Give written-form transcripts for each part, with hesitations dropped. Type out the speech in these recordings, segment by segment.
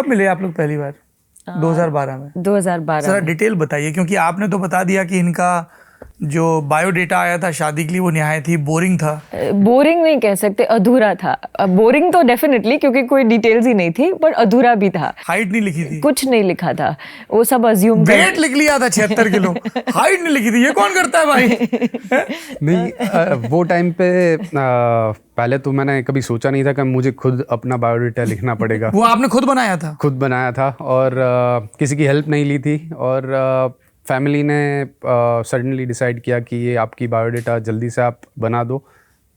कब मिले आप लोग पहली बार? 2012 में। 2012 जरा में। डिटेल बताइए, क्योंकि आपने तो बता दिया कि इनका जो बायोडेटा आया था शादी के लिए वो निहायत ही बोरिंग था। बोरिंग नहीं कह सकते, अधूरा था। बोरिंग तो डेफिनेटली, क्योंकि कोई डिटेल्स ही नहीं थी, पर अधूरा भी था। हाइट नहीं लिखी थी, कुछ नहीं लिखा था, वो सब अज्यूम वेट लिख लिया था 76 किलो, हाइट नहीं लिखी थी। ये कौन करता है भाई? नहीं, वो टाइम पे पहले तो मैंने कभी सोचा नहीं था कि मुझे खुद अपना बायोडेटा लिखना पड़ेगा। वो आपने खुद बनाया था? खुद बनाया था, और किसी की हेल्प नहीं ली थी। और फैमिली ने सडनली डिसाइड किया कि ये आपकी बायोडेटा जल्दी से आप बना दो।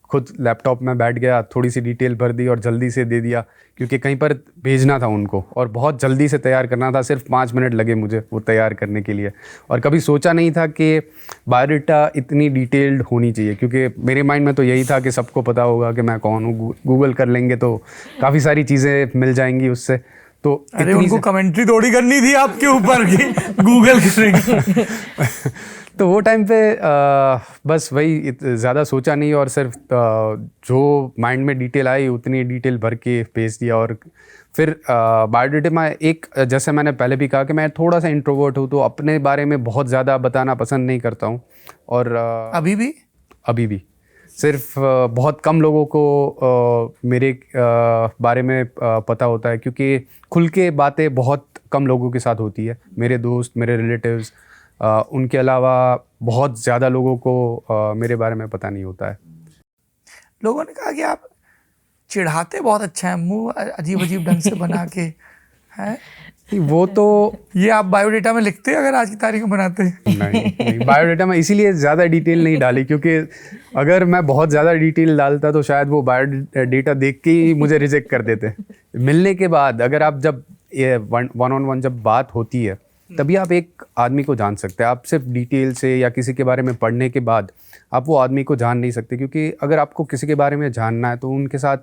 खुद लैपटॉप में बैठ गया, थोड़ी सी डिटेल भर दी और जल्दी से दे दिया, क्योंकि कहीं पर भेजना था उनको और बहुत जल्दी से तैयार करना था। सिर्फ 5 मिनट लगे मुझे वो तैयार करने के लिए। और कभी सोचा नहीं था कि बायोडेटा इतनी डिटेल्ड होनी चाहिए, क्योंकि मेरे माइंड में तो यही था कि सबको पता होगा कि मैं कौन हूँ। गूगल कर लेंगे तो काफ़ी सारी चीज़ें मिल जाएंगी उससे। तो अरे उनको कमेंट्री थोड़ी करनी थी आपके ऊपर कि गूगल करेंगे। तो वो टाइम पे बस वही ज़्यादा सोचा नहीं, और सिर्फ जो माइंड में डिटेल आई उतनी डिटेल भर के भेज दिया। और फिर बायोडेटा में एक, जैसे मैंने पहले भी कहा कि मैं थोड़ा सा इंट्रोवर्ट हूँ, तो अपने बारे में बहुत ज़्यादा बताना पसंद नहीं करता हूँ। और अभी भी सिर्फ बहुत कम लोगों को मेरे बारे में पता होता है, क्योंकि खुल के बातें बहुत कम लोगों के साथ होती है। मेरे दोस्त, मेरे रिलेटिव्स, उनके अलावा बहुत ज़्यादा लोगों को मेरे बारे में पता नहीं होता है। लोगों ने कहा कि आप चिढ़ाते बहुत अच्छा है, मुंह अजीब अजीब ढंग से बना के है। वो तो ये आप बायोडेटा में लिखते हैं अगर आज की तारीख में बनाते? नहीं, बायोडेटा में इसीलिए ज़्यादा डिटेल नहीं डाली, क्योंकि अगर मैं बहुत ज़्यादा डिटेल डालता तो शायद वो बायोडेटा देख के ही मुझे रिजेक्ट कर देते। मिलने के बाद, अगर आप जब ये वन ऑन वन जब बात होती है, तभी आप एक आदमी को जान सकते हैं। आप सिर्फ डिटेल से या किसी के बारे में पढ़ने के बाद आप वो आदमी को जान नहीं सकते, क्योंकि अगर आपको किसी के बारे में जानना है तो उनके साथ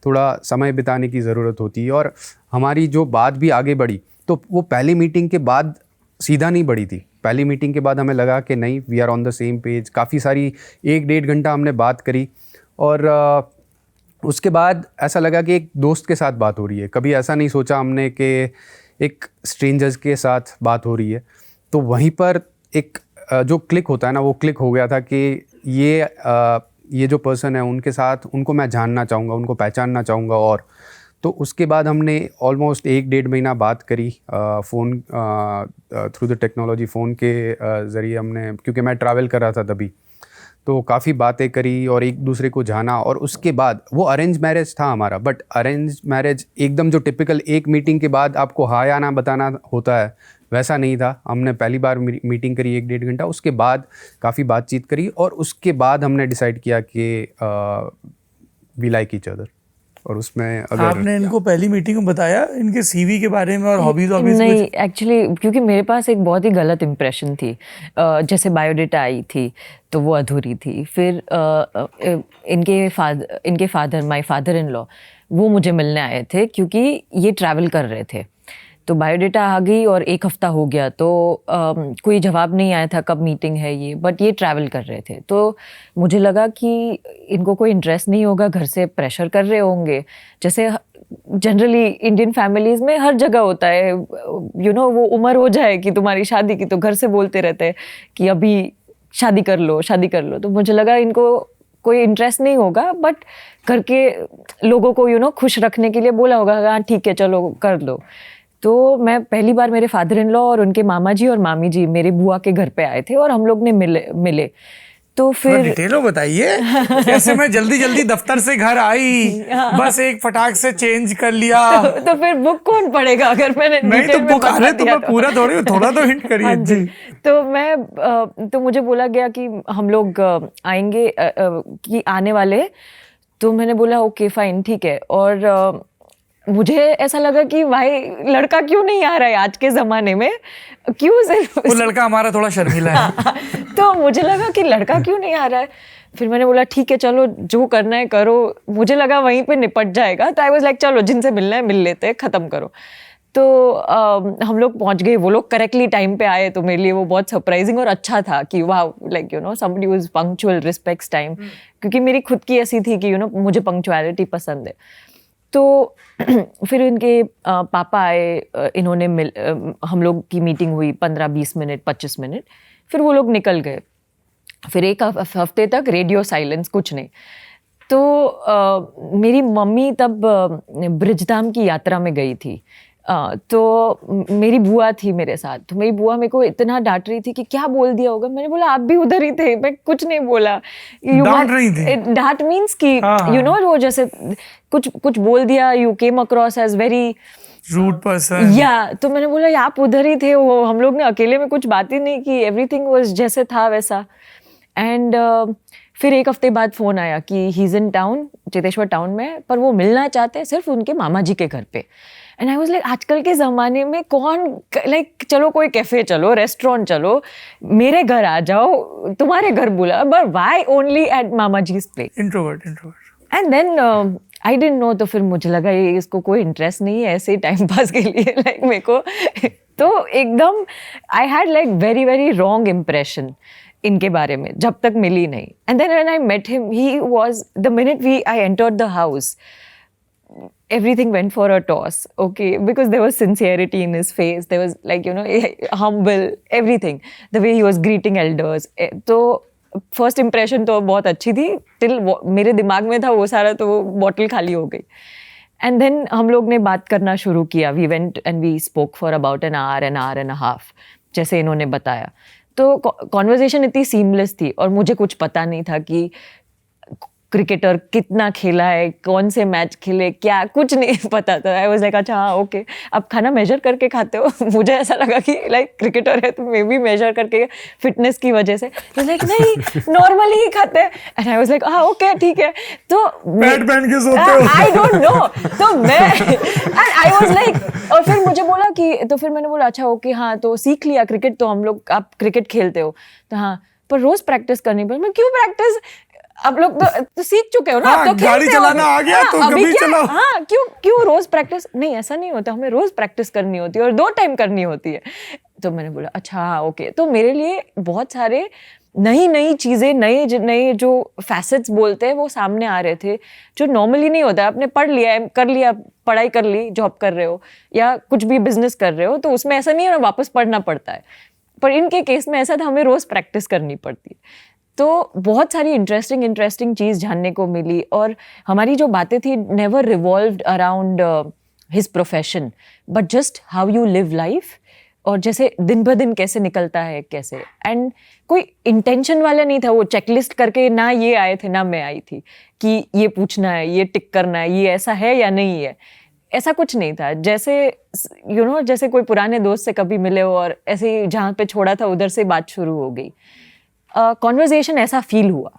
थोड़ा समय बिताने की ज़रूरत होती है। और हमारी जो बात भी आगे बढ़ी, तो वो पहली मीटिंग के बाद सीधा नहीं बढ़ी थी। पहली मीटिंग के बाद हमें लगा कि नहीं, we are on the same page. काफ़ी सारी 1-1.5 घंटा हमने बात करी, और उसके बाद ऐसा लगा कि एक दोस्त के साथ बात हो रही है। कभी ऐसा नहीं सोचा हमने कि एक स्ट्रेंजर्स के साथ बात हो रही है। तो वहीं पर एक जो क्लिक होता है ना, वो क्लिक हो गया था कि ये जो पर्सन है उनके साथ, उनको मैं जानना चाहूँगा, उनको पहचानना चाहूँगा। और तो उसके बाद हमने ऑलमोस्ट 1-1.5 महीना बात करी phone through the technology. Phone के ज़रिए हमने, क्योंकि मैं ट्रैवल कर रहा था तभी, तो काफ़ी बातें करी और एक दूसरे को जाना। और उसके बाद वो अरेंज मैरिज था हमारा, बट अरेंज मैरिज एकदम जो टिपिकल एक मीटिंग के बाद आपको हाँ या ना बताना होता है, वैसा नहीं था। हमने पहली बार मीटिंग करी 1-1.5 घंटा, उसके बाद काफ़ी बातचीत करी, और उसके बाद हमने डिसाइड किया कि वी लाइक ईच अदर। और उसमें अगर आपने इनको पहली मीटिंग में बताया इनके सीवी के बारे में और हॉबीज नहीं, एक्चुअली क्योंकि मेरे पास एक बहुत ही गलत इम्प्रेशन थी। जैसे बायोडेटा आई थी तो वो अधूरी थी। फिर इनके father, my father in law, वो मुझे मिलने आए थे क्योंकि ये ट्रैवल कर रहे थे। तो बायोडेटा आ गई और 1 हफ्ता हो गया, तो कोई जवाब नहीं आया था कब मीटिंग है ये, बट ये ट्रैवल कर रहे थे। तो मुझे लगा कि इनको कोई इंटरेस्ट नहीं होगा, घर से प्रेशर कर रहे होंगे, जैसे जनरली इंडियन फैमिलीज़ में हर जगह होता है। वो उम्र हो जाए कि तुम्हारी शादी की, तो घर से बोलते रहते हैं कि अभी शादी कर लो, शादी कर लो। तो मुझे लगा इनको कोई इंटरेस्ट नहीं होगा, बट घर के लोगों को खुश रखने के लिए बोला होगा, हाँ ठीक है चलो कर लो। तो मैं पहली बार मेरे फादर इन लॉ और उनके मामा जी और मामी जी मेरी बुआ के घर पे आए थे और हम लोग ने मिले। तो फिर डिटेलों बताइए कैसे मैं जल्दी दफ्तर से घर आई, बस एक फटाक से चेंज कर लिया। तो फिर बुक कौन पढ़ेगा अगर मैंने नहीं तो बुक आ रहे तो मैं पूरा थोड़ा तो हिंट करिए जी। तो मुझे बोला गया कि हम लोग आएंगे, कि आने वाले। तो मैंने बोला ओके फाइन ठीक है। और मुझे ऐसा लगा कि भाई लड़का क्यों नहीं आ रहा है आज के ज़माने में, क्यों सिर्फ वो लड़का हमारा थोड़ा शर्मीला है। तो मुझे लगा कि लड़का क्यों नहीं आ रहा है। फिर मैंने बोला ठीक है चलो जो करना है करो, मुझे लगा वहीं पे निपट जाएगा। तो आई वाज लाइक चलो जिनसे मिलना है मिल लेते हैं, ख़त्म करो। तो हम लोग पहुंच गए, वो लोग करेक्टली टाइम पे आए, तो मेरे लिए वो बहुत सरप्राइजिंग और अच्छा था कि वाह, like somebody who is punctual, respects time. क्योंकि मेरी खुद की ऐसी थी कि मुझे पंक्चुअलिटी पसंद है। तो फिर इनके पापा आए, इन्होंने हम लोग की मीटिंग हुई 15-20 मिनट 25 मिनट, फिर वो लोग निकल गए। फिर एक हफ्ते तक रेडियो साइलेंस, कुछ नहीं। तो मेरी मम्मी तब ब्रिजधाम की यात्रा में गई थी। तो मेरी बुआ थी मेरे साथ, तो मेरी बुआ मेरे को इतना डांट रही थी कि क्या बोल दिया होगा। मैंने बोला आप भी उधर ही थे, मैं कुछ नहीं बोला। डांट रही थी? डांट मीन्स कि यू नो वो जैसे कुछ बोल दिया, you came across as very rude person. या तो मैंने बोला आप उधर ही थे, वो हम लोग ने अकेले में कुछ बात ही नहीं की, एवरीथिंग वाज जैसे था वैसा। एंड फिर एक हफ्ते बाद फ़ोन आया कि he is in town, Cheteshwar town में, पर वो मिलना चाहते हैं सिर्फ उनके मामा जी के घर पे। एंड आई वाज लाइक आजकल के ज़माने में कौन लाइक चलो कोई कैफ़े चलो, रेस्टोरेंट चलो, मेरे घर आ जाओ, तुम्हारे घर बुला, बट व्हाई ओनली एट मामा जी's place? Introvert. And then I didn't know, तो फिर मुझे लगा ये इसको कोई इंटरेस्ट नहीं है, ऐसे ही टाइम पास के लिए लाइक मेरे को तो एकदम I had like very very wrong impression इनके बारे में जब तक मिली नहीं। And then when I met him, he was the minute I entered the house, everything went for a toss, okay, because there was sincerity in his face, there was like, you know, humble, everything, the way he was greeting elders. तो first impression तो बहुत अच्छी थी, till मेरे दिमाग में था वो सारा, तो वो बॉटल खाली हो गई। एंड देन हम लोग ने बात करना शुरू किया, we went and we spoke for about an hour and a half, जैसे इन्होंने बताया। तो कॉन्वर्जेशन इतनी सीमलेस थी और मुझे कुछ पता नहीं था कि क्रिकेटर कितना खेला है, कौन से मैच खेले, क्या कुछ नहीं पता था। आई वाज लाइक अच्छा हाँ ओके, अब खाना मेजर करके खाते हो? मुझे ऐसा लगा कि लाइक क्रिकेटर है तो मे भी मेजर करके फिटनेस की वजह से, तो लाइक नहीं नॉर्मली ही खाते हैं। एंड आई वाज लाइक हाँ ओके ठीक है। तो पैड पहन के सोते हो? आई डोंट नो, तो मैं आई वाज लाइक, और फिर मुझे बोला कि, तो फिर मैंने बोला अच्छा ओके हाँ, तो सीख लिया क्रिकेट, तो हम लोग आप क्रिकेट खेलते हो? तो हाँ, पर रोज प्रैक्टिस करनी पड़ी। मैं क्यों प्रैक्टिस, आप लोग तो सीख चुके हो ना, हाँ, आप तो गाड़ी चलाना आ गया तो अभी कभी क्या? चलाओ। हाँ, क्यों रोज प्रैक्टिस? नहीं ऐसा नहीं होता, हमें रोज प्रैक्टिस करनी होती है और 2 टाइम करनी होती है। तो मैंने बोला अच्छा हाँ ओके। तो मेरे लिए बहुत सारे नई चीज़ें, नए जो फैसेट्स बोलते हैं वो सामने आ रहे थे, जो नॉर्मली नहीं होता। आपने पढ़ लिया है, कर लिया, पढ़ाई कर ली, जॉब कर रहे हो या कुछ भी बिजनेस कर रहे हो, तो उसमें ऐसा नहीं है ना वापस पढ़ना पड़ता है, पर इनके केस में ऐसा था, हमें रोज प्रैक्टिस करनी पड़ती है। तो बहुत सारी इंटरेस्टिंग चीज़ जानने को मिली, और हमारी जो बातें थी never revolved around his profession, but just how you live life, और जैसे दिन ब दिन कैसे निकलता है कैसे। एंड कोई इंटेंशन वाला नहीं था, वो चेकलिस्ट करके ना ये आए थे ना मैं आई थी कि ये पूछना है, ये टिक करना है, ये ऐसा है या नहीं है, ऐसा कुछ नहीं था। जैसे यू नो जैसे कोई पुराने दोस्त से कभी मिले हो और ऐसे ही जहाँ पे छोड़ा था उधर से बात शुरू हो गई। कॉन्वर्जेशन ऐसा फील हुआ।